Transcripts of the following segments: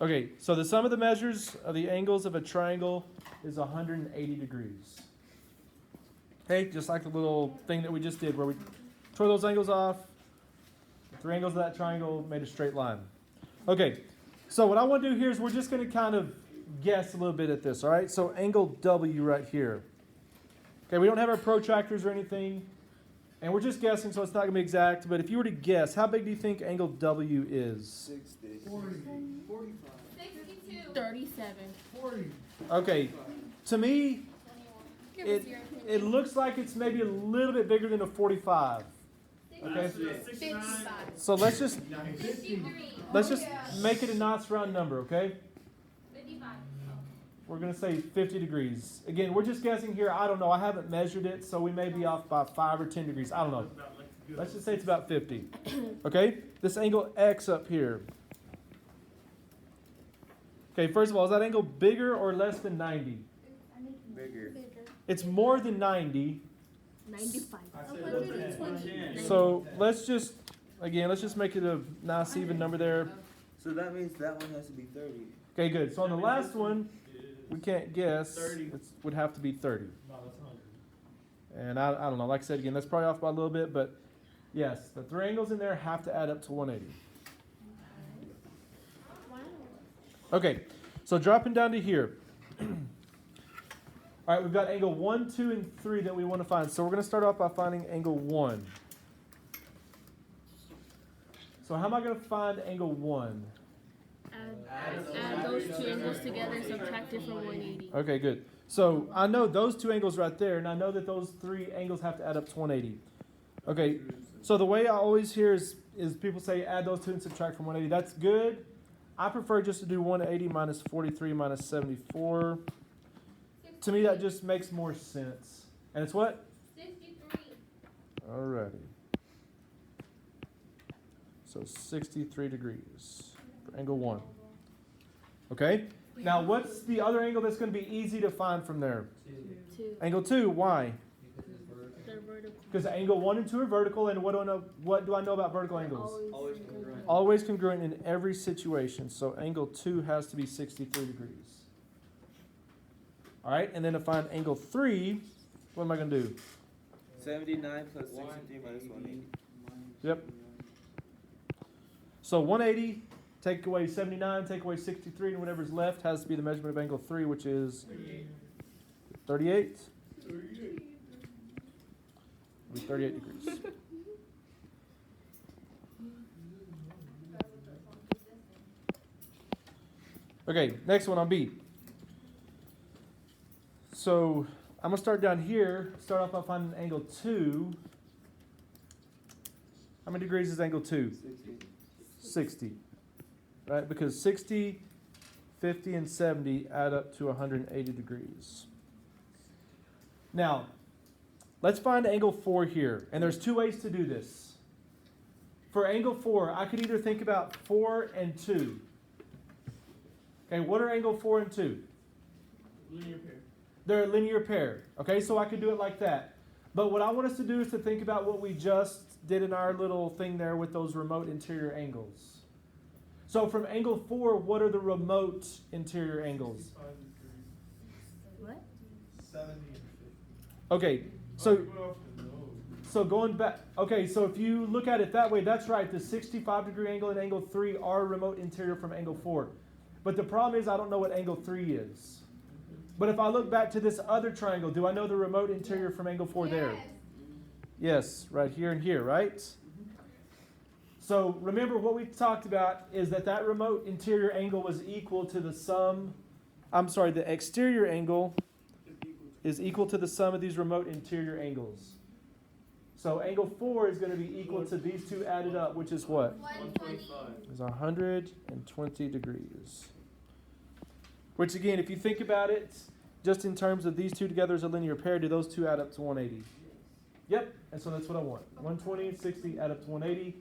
Okay, so the sum of the measures of the angles of a triangle is 180 degrees. Okay, just like the little thing that we just did where we tore those angles off, the three angles of that triangle made a straight line. Okay, so what I want to do here is we're just going to kind of guess a little bit at this, all right? So angle W right here. Okay, we don't have our protractors or anything, and we're just guessing, so it's not going to be exact, but if you were to guess, how big do you think angle W is? 60. 40. 45. 62. 37. 40. Okay, to me, Give us your it opinion. looks like it's maybe a little bit bigger than a 45. Okay, 55. so let's just 53. make it a nice round number, okay? 55. We're going to say 50 degrees. Again, we're just guessing here. I don't know. I haven't measured it, so we may be off by 5 or 10 degrees. I don't know. Let's just say it's about 50. Okay? This angle X up here. Okay, first of all, is that angle bigger or less than 90? Bigger. It's more than 90. 95. I said 10. So let's just make it a nice even number there. So that means that one has to be 30. Okay, good. So on the last one, we can't guess. 30. It would have to be 30. No, that's 100. And I don't know. Like I said, again, that's probably off by a little bit, but yes, the three angles in there have to add up to 180. Okay, so dropping down to here. All right, we've got angle 1, 2, and 3 that we want to find. So we're going to start off by finding angle 1. So how am I going to find angle 1? Add those two angles together and subtract it from 180. Okay, good. So I know those two angles right there, and I know that those three angles have to add up to 180. Okay, so the way I always hear is people say add those two and subtract from 180. That's good. I prefer just to do 180 minus 43 minus 74. To me, that just makes more sense. And it's what? 63. Alrighty. So 63 degrees for angle 1. Okay? Now, what's the other angle that's going to be easy to find from there? 2. Angle 2. Why? They're vertical. Because angle 1 and 2 are vertical, and what do I know about vertical angles? Always congruent. Always congruent in every situation. So angle 2 has to be 63 degrees. All right, and then to find angle 3, what am I going to do? 79 plus 63 minus 180. Yep. So 180, take away 79, take away 63, and whatever's left has to be the measurement of angle 3, which is 38. 38 degrees. Okay, next one on B. So I'm going to start down here, start off by finding angle 2. How many degrees is angle 2? 60. 60. Right? Because 60, 50, and 70 add up to 180 degrees. Now, let's find angle 4 here. And there's two ways to do this. For angle 4, I could either think about 4 and 2. Okay, what are angle 4 and 2? Linear pair. They're a linear pair. Okay, so I could do it like that. But what I want us to do is to think about what we just did in our little thing there with those remote interior angles. So from angle 4, what are the remote interior angles? 65 degrees. What? 70 and 50. Okay, Oh, so you went off the nose. so going back. Okay, so if you look at it that way, that's right. The 65 degree angle and angle 3 are remote interior from angle 4. But the problem is I don't know what angle 3 is. But if I look back to this other triangle, do I know the remote interior from angle 4 there? Yes, right here and here, right? So remember what we talked about is that remote interior angle was equal to the sum. The exterior angle is equal to the sum of these remote interior angles. So angle 4 is going to be equal to these two added up, which is what? 120. Is 120 degrees. Which again, if you think about it, just in terms of these two together as a linear pair, do those two add up to 180? Yep, and so that's what I want. 120, 60 add up to 180.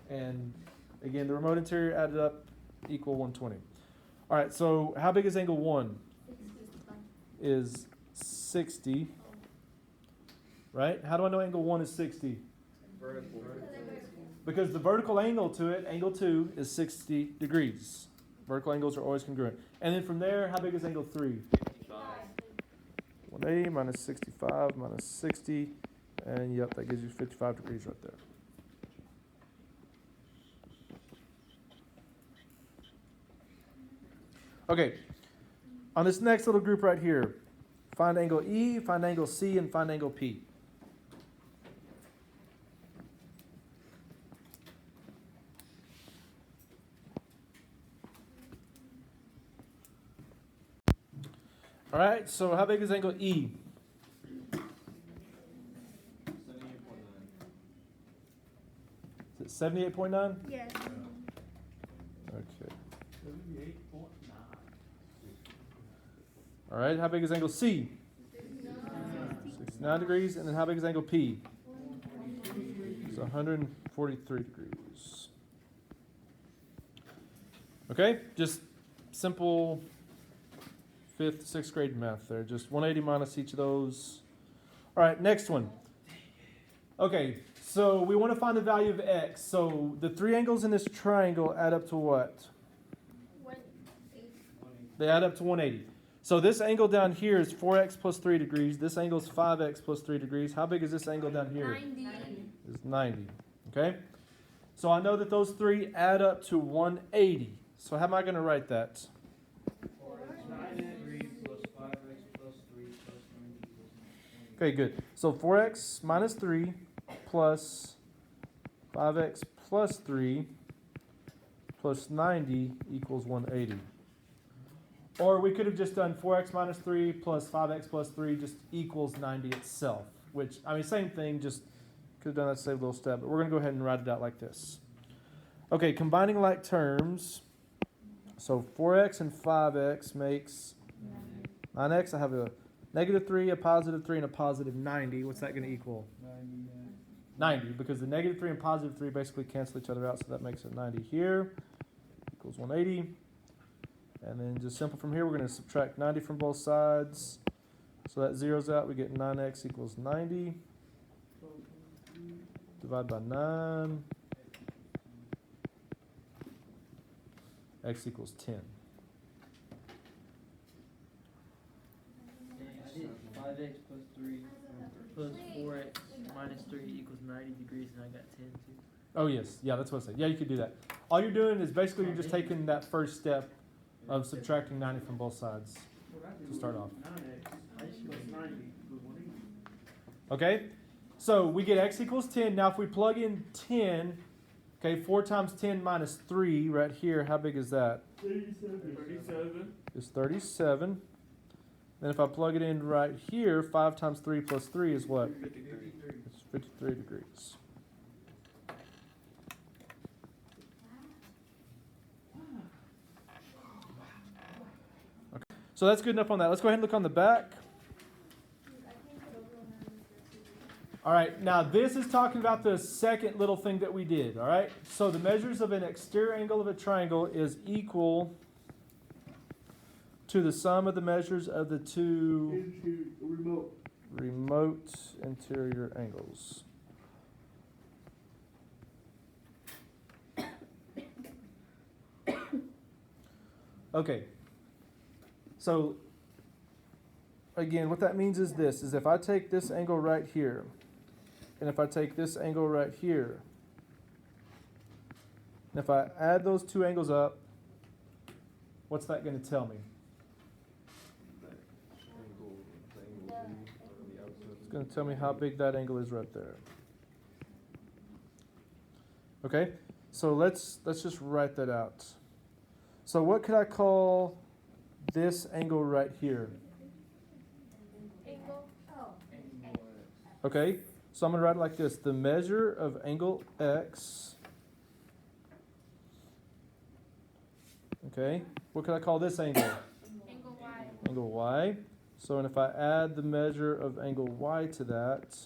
And again, the remote interior added up equal 120. All right, so how big is angle 1? Is 60. Right? How do I know angle 1 is 60? Vertical. Because the vertical angle to it, angle 2, is 60 degrees. Vertical angles are always congruent. And then from there, how big is angle 3? 180 minus 65 minus 60. And yep, that gives you 55 degrees right there. Okay, on this next little group right here, find angle E, find angle C, and find angle P. All right, so how big is angle E? 78.9? Yes. Okay. 78.9. All right, how big is angle C? 69 degrees. And then how big is angle P? It's 143 degrees. Okay, just simple 5th, 6th grade math there. Just 180 minus each of those. All right, next one. Okay, so we want to find the value of x. So the three angles in this triangle add up to what? They add up to 180. So this angle down here is 4x plus 3 degrees. This angle is 5x plus 3 degrees. How big is this angle down here? 90. Is 90. Okay? So I know that those three add up to 180. So how am I going to write that? 9 degrees plus 5x plus 3 plus 90 Okay, good. So 4x minus 3 plus 5x plus 3 plus 90 equals 180. Or we could have just done 4x minus 3 plus 5x plus 3 just equals 90 itself. Which, I mean, same thing, just could have done that same little step. But we're going to go ahead and write it out like this. Okay, combining like terms. So 4x and 5x makes 9x. I have a negative 3, a positive 3, and a positive 90. What's that going to equal? 90, because the negative 3 and positive 3 basically cancel each other out, so that makes it 90 here. Equals 180. And then just simple from here, we're going to subtract 90 from both sides. So that zeroes out. We get 9x equals 90. Divide by 9. X equals 10. I did 5x plus 3 plus 4x minus 3 equals 90 degrees, and I got 10 too. Oh, yes. Yeah, that's what I said. Yeah, you could do that. All you're doing is basically you're just taking that first step of subtracting 90 from both sides to start off. 9x plus 90 equals 180. Okay? So we get x equals 10. Now if we plug in 10, okay, 4 times 10 minus 3 right here, how big is that? 37. It's 37. Then if I plug it in right here, 5 times 3 plus 3 is what? 53. It's 53 degrees. Okay. So that's good enough on that. Let's go ahead and look on the back. All right, now this is talking about the second little thing that we did, all right? So the measures of an exterior angle of a triangle is equal to the sum of the measures of the two remote interior angles. Okay, so again, what that means is this, is if I take this angle right here, and if I take this angle right here, and if I add those two angles up, what's that going to tell me? It's going to tell me how big that angle is right there. Okay, so let's just write that out. So what could I call this angle right here? Okay, so I'm going to write it like this. The measure of angle X. Okay, what could I call this angle? Angle Y. Angle Y. So, and if I add the measure of angle Y to that,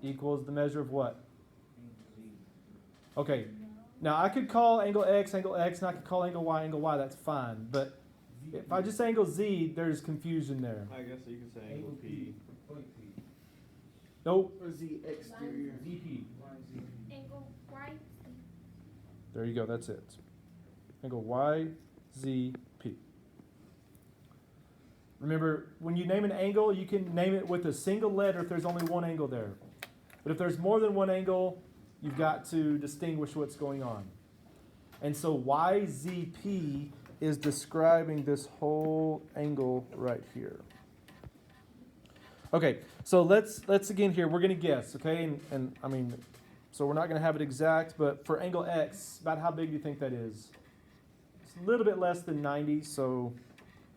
equals the measure of what? Okay, now I could call angle X, and I could call angle Y, that's fine. But if I just say angle Z, there's confusion there. I guess you could say angle P. Nope. Or Z exterior. ZP. Angle Y. There you go, that's it. Angle YZP. Remember, when you name an angle, you can name it with a single letter if there's only one angle there. But if there's more than one angle, you've got to distinguish what's going on. And so YZP is describing this whole angle right here. Okay, so let's again here, we're going to guess, okay? And I mean, so we're not going to have it exact, but for angle X, about how big do you think that is? It's a little bit less than 90, so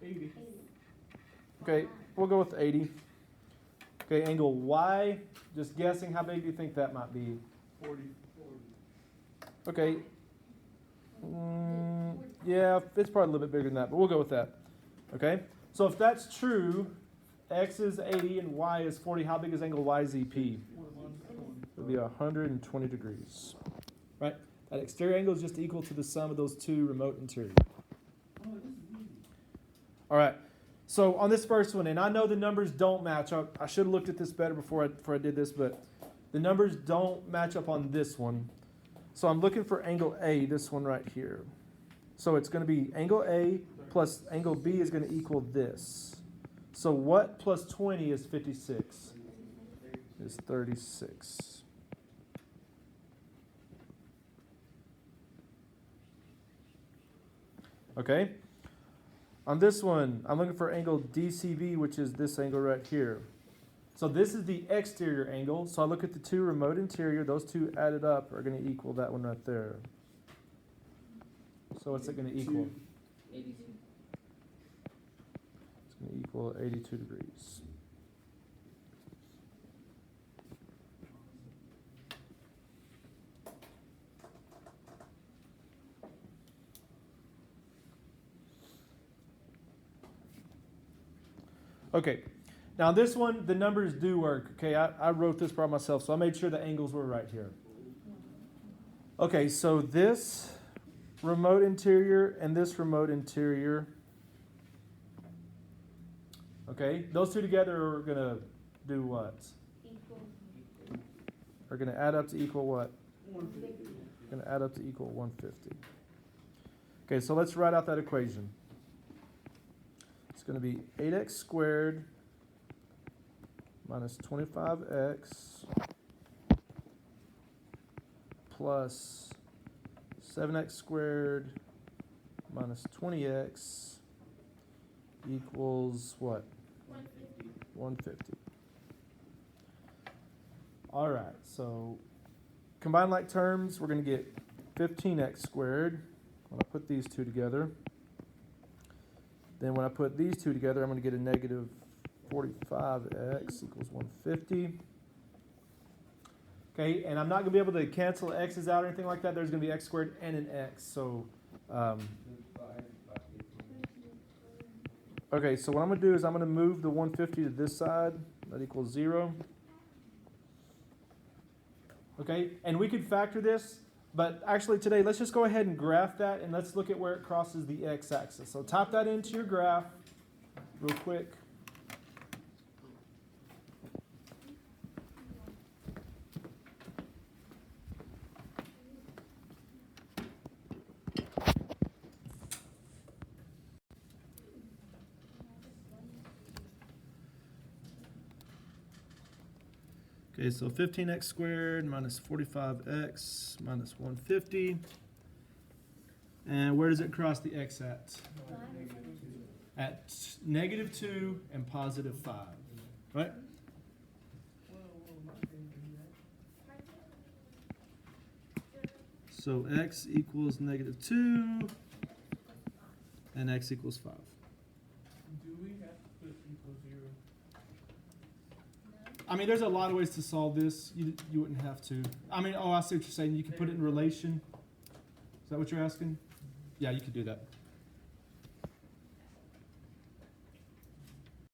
80. okay, we'll go with 80. Okay, angle Y, just guessing, how big do you think that might be? 40. Okay. Yeah, it's probably a little bit bigger than that, but we'll go with that. Okay? So if that's true, X is 80 and Y is 40, how big is angle YZP? It'll be 120 degrees. Right? That exterior angle is just equal to the sum of those two remote interior. All right. So on this first one, and I know the numbers don't match. I should have looked at this better before I did this, but the numbers don't match up on this one. So I'm looking for angle A, this one right here. So it's going to be angle A plus angle B is going to equal this. So what plus 20 is 56? Is 36. Okay. On this one, I'm looking for angle DCB, which is this angle right here. So this is the exterior angle. So I look at the two remote interior. Those two added up are going to equal that one right there. So what's it going to equal? 82. It's going to equal 82 degrees. Okay. Now this one, the numbers do work. Okay, I wrote this part myself, so I made sure the angles were right here. Okay, so this remote interior and this remote interior. Okay, those two together are going to do what? Are going to add up to equal what? 150. Going to add up to equal 150. Okay, so let's write out that equation. It's going to be 8x squared minus 25x plus 7x squared minus 20x equals what? 150. All right, so combine like terms, we're going to get 15x squared when I put these two together. Then when I put these two together, I'm going to get a negative 45x equals 150. Okay, and I'm not going to be able to cancel x's out or anything like that. There's going to be x squared and an x. So, okay, so what I'm going to do is I'm going to move the 150 to this side. That equals 0. Okay, and we could factor this, but actually today, let's just go ahead and graph that, and let's look at where it crosses the x-axis. So type that into your graph real quick. Okay, so 15x squared minus 45x minus 150. And where does it cross the x at? At negative 2 and positive 5, right? So x equals negative 2 and x equals 5. Do we have to put equal 0? I mean, there's a lot of ways to solve this. You wouldn't have to. I mean, oh, I see what you're saying. You can put it in relation. Is that what you're asking? Yeah, you could do that.